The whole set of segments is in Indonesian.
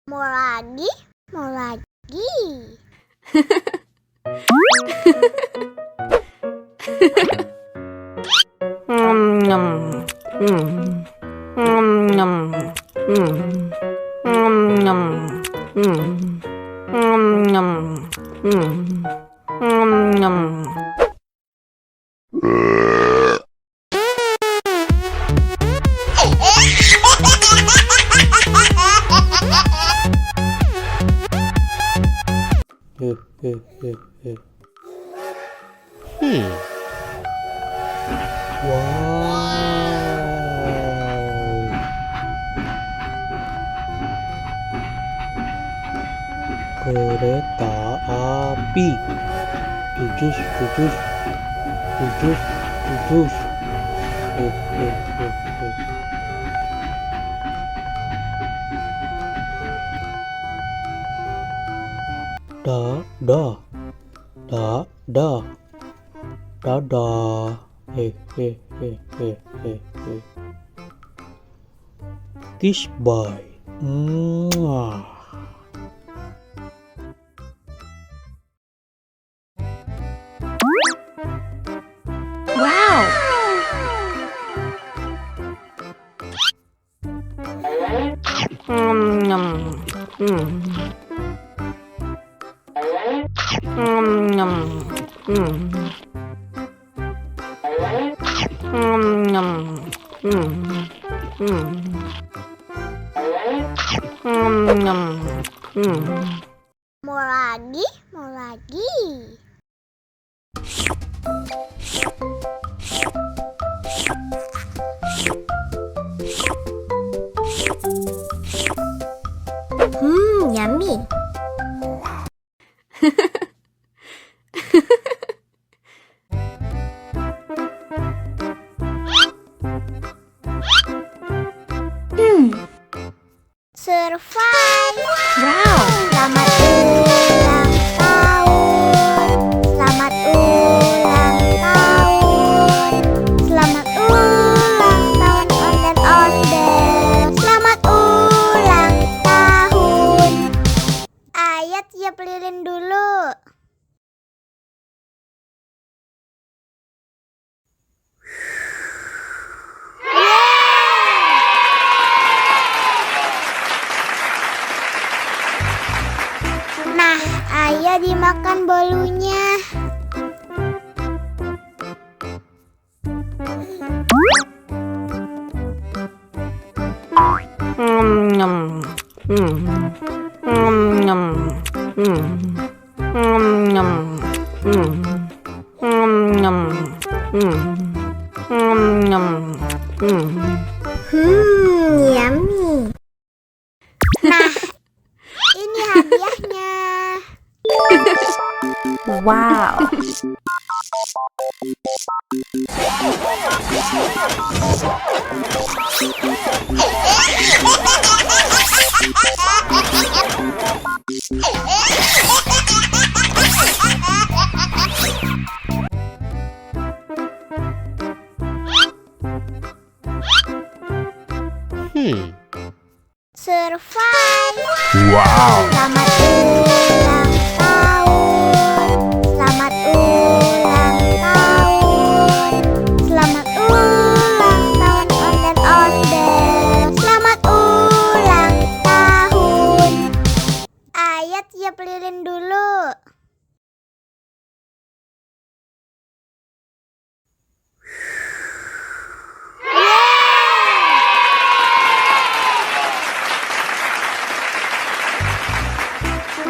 Mau lagi, mau lagi. Kereta api. Jujus, jujus, jujus, jujus. Da, da, da, da, da, da. Kiss by. Mwah. Wow. Mau lagi, mau lagi. Yummy. Survive. Wow. Selamat ulang tahun. Selamat ulang tahun. Selamat ulang tahun ondet-ondet. Selamat ulang tahun. Ayat tiup lilin dulu. Nah, ayah dimakan bolunya. Yummy. Nah, ini hadiahnya. Wow. Survive. Wow. Selamat ulang tahun. Selamat ulang tahun. Selamat ulang tahun ondet-ondet. Selamat ulang tahun. Ayat tiup lilin dulu.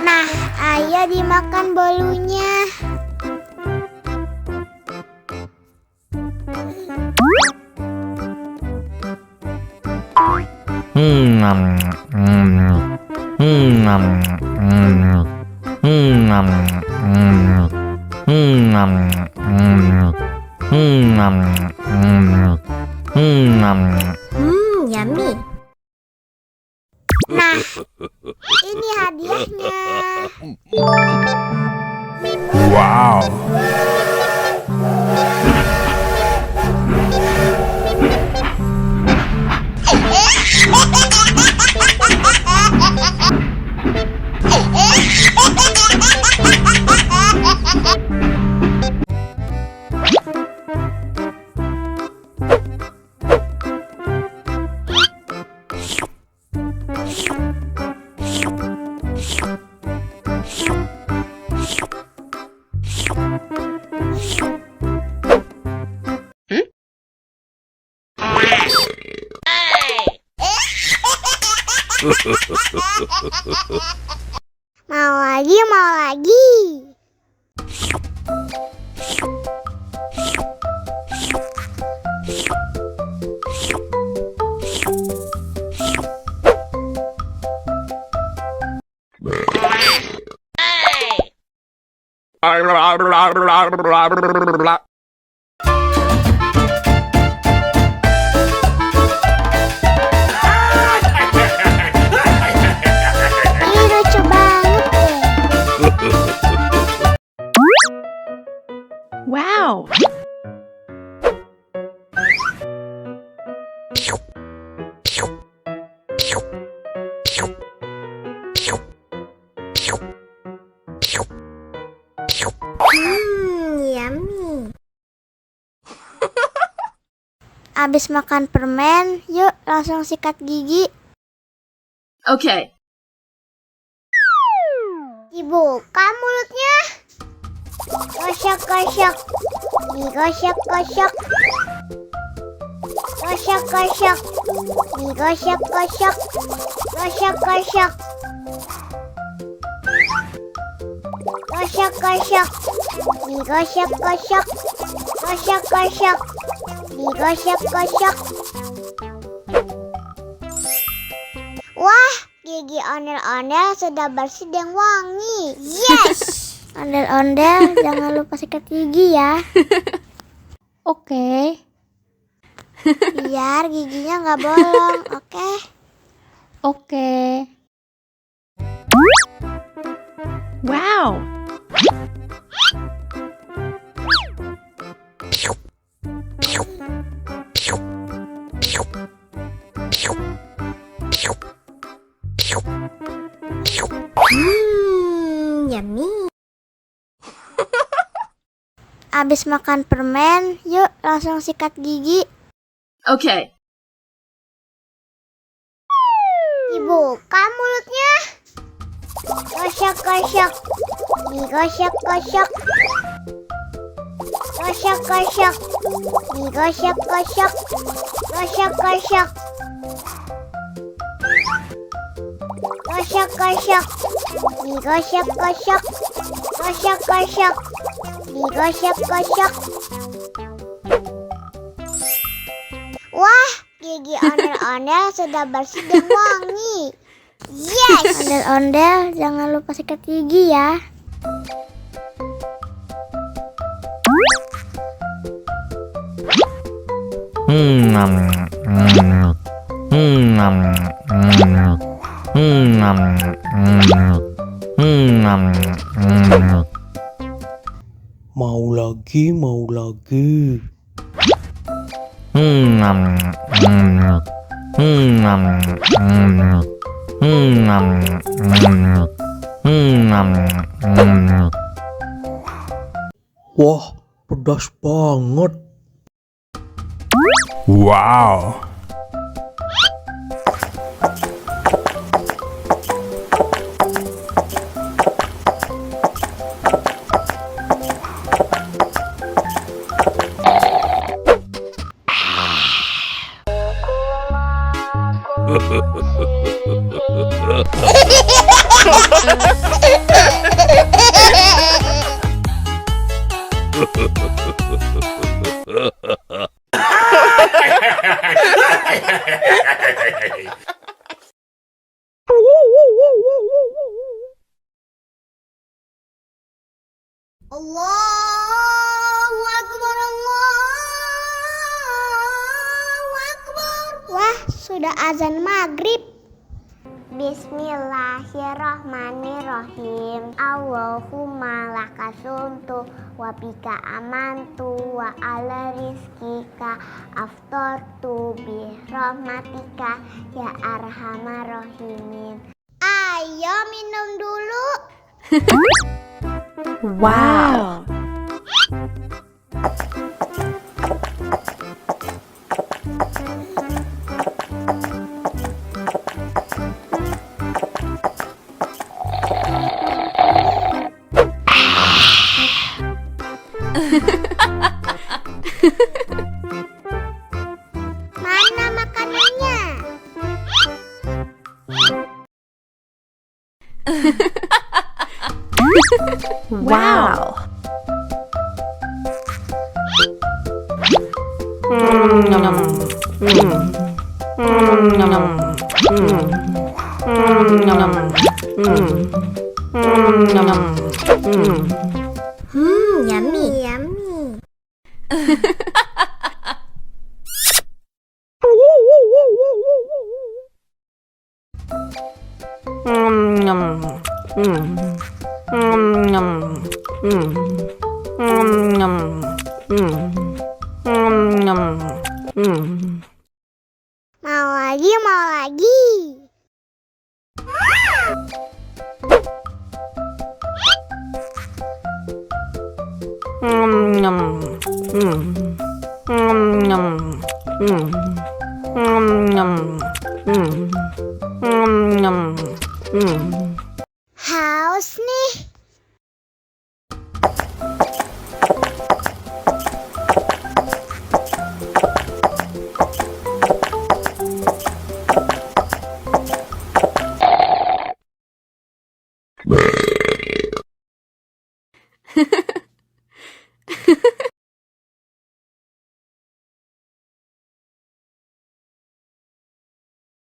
Nah, ayah dimakan bolunya. Yummy. Nah, ini hadiahnya. Wow. Mau lagi, mau lagi. Ini lucu banget deh. Wow! Yummy. Abis makan permen, yuk langsung sikat gigi. Okay. Dibuka mulutnya. Gosok-gosok. Digosok-gosok. Gosok-gosok. Digosok-gosok. Gosok-gosok. Gosok-gosok. Digosok-gosok. Gosok-gosok. Digosok-gosok. Wah, gigi ondel-ondel sudah bersih dan wangi. Yes! Ondel-ondel, jangan lupa sikat gigi ya. Oke. Biar giginya nggak bolong, oke? Oke. Wow! Yummy. Abis makan permen, yuk langsung sikat gigi. Okay. Dibuka mulutnya. Gosok-gosok. Digosok-gosok. Gosok-gosok. Digosok-gosok. Gosok-gosok. Gosok-gosok. Digosok-gosok. Gosok-gosok. Digosok-gosok. Wah, gigi ondel-ondel sudah bersih dan wangi. Yes! Ondel-ondel, jangan lupa sikat gigi ya. Mau lagi, mau lagi. Wah, pedas banget. Wow. Allahu Akbar, Allahu Akbar. Wah, sudah azan maghrib. Bismillahirrahmanirrahim. Allahumma lakasumtu wa bika amantu wa ala rizkika aftortu bi rahmatika ya arhamar rahimin. Ayo minum dulu. Wow. Mana makanannya? Wow. Yummy, yummy. Mau lagi, mau lagi. Haus nih.